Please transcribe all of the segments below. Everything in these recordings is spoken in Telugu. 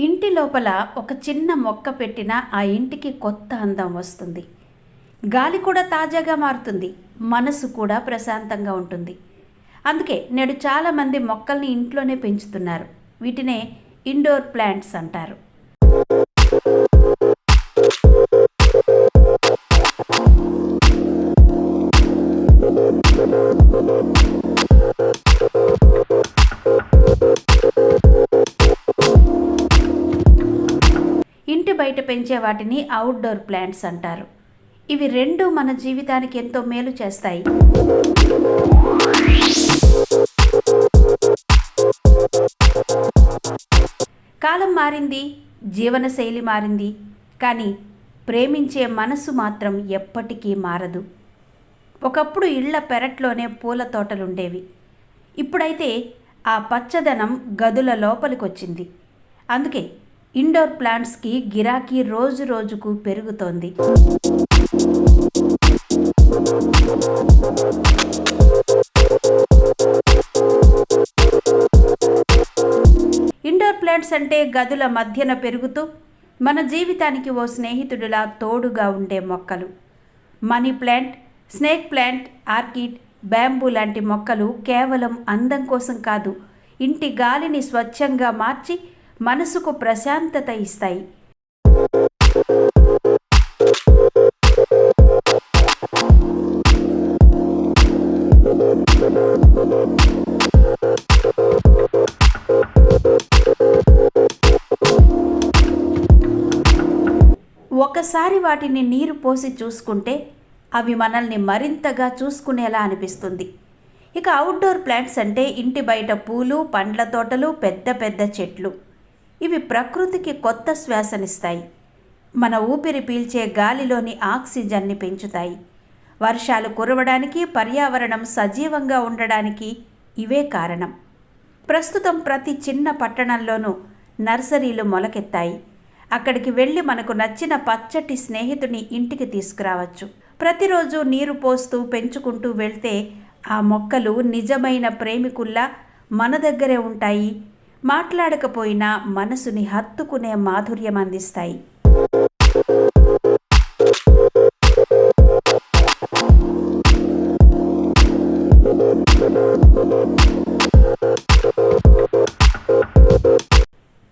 ఇంటి లోపల ఒక చిన్న మొక్క పెట్టినా ఆ ఇంటికి కొత్త అందం వస్తుంది. గాలి కూడా తాజాగా మారుతుంది, మనసు కూడా ప్రశాంతంగా ఉంటుంది. అందుకే నేడు చాలామంది మొక్కల్ని ఇంట్లోనే పెంచుతున్నారు. వీటినే ఇండోర్ ప్లాంట్స్ అంటారు. ఇంటి బయట పెంచే వాటిని అవుట్డోర్ ప్లాంట్స్ అంటారు. ఇవి రెండు మన జీవితానికి ఎంతో మేలు చేస్తాయి. కాలం మారింది, జీవనశైలి మారింది, కానీ ప్రేమించే మనసు మాత్రం ఎప్పటికీ మారదు. ఒకప్పుడు ఇళ్ల పెరట్లోనే పూల తోటలుండేవి. ఇప్పుడైతే ఆ పచ్చదనం గదుల లోపలికొచ్చింది. అందుకే ఇండోర్ ప్లాంట్స్కి గిరాకీ రోజు రోజుకు పెరుగుతోంది. ఇండోర్ ప్లాంట్స్ అంటే గదుల మధ్యన పెరుగుతూ మన జీవితానికి ఓ స్నేహితుడిలా తోడుగా ఉండే మొక్కలు. Money plant, snake plant, orchid, bamboo లాంటి మొక్కలు కేవలం అందం కోసం కాదు, ఇంటి గాలిని స్వచ్ఛంగా మార్చి మనసుకు ప్రశాంతత ఇస్తాయి. ఒకసారి వాటిని నీరు పోసి చూసుకుంటే అవి మనల్ని మరింతగా చూసుకునేలా అనిపిస్తుంది. ఇక అవుట్డోర్ ప్లాంట్స్ అంటే ఇంటి బయట పూలు, పండ్ల తోటలు, పెద్ద పెద్ద చెట్లు. ఇవి ప్రకృతికి కొత్త శ్వాసనిస్తాయి. మన ఊపిరి పీల్చే గాలిలోని ఆక్సిజన్ని పెంచుతాయి. వర్షాలు కురవడానికి, పర్యావరణం సజీవంగా ఉండడానికి ఇవే కారణం. ప్రస్తుతం ప్రతి చిన్న పట్టణంలోనూ నర్సరీలు మొలకెత్తాయి. అక్కడికి వెళ్ళి మనకు నచ్చిన పచ్చటి స్నేహితుని ఇంటికి తీసుకురావచ్చు. ప్రతిరోజు నీరు పోస్తూ పెంచుకుంటూ వెళ్తే ఆ మొక్కలు నిజమైన ప్రేమికుల్లా మన దగ్గరే ఉంటాయి. మాట్లాడకపోయినా మనసుని హత్తుకునే మాధుర్యం అందిస్తాయి.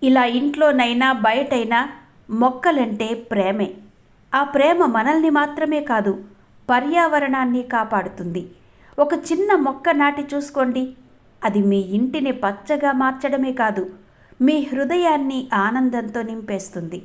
ఇలా ఇంట్లోనైనా బయటైనా మొక్కలంటే ప్రేమే. ఆ ప్రేమ మనల్ని మాత్రమే కాదు, పర్యావరణాన్ని కాపాడుతుంది. ఒక చిన్న మొక్క నాటి చూసుకోండి. అది మీ ఇంటిని పచ్చగా మార్చడమే కాదు, మీ హృదయాన్ని ఆనందంతో నింపేస్తుంది.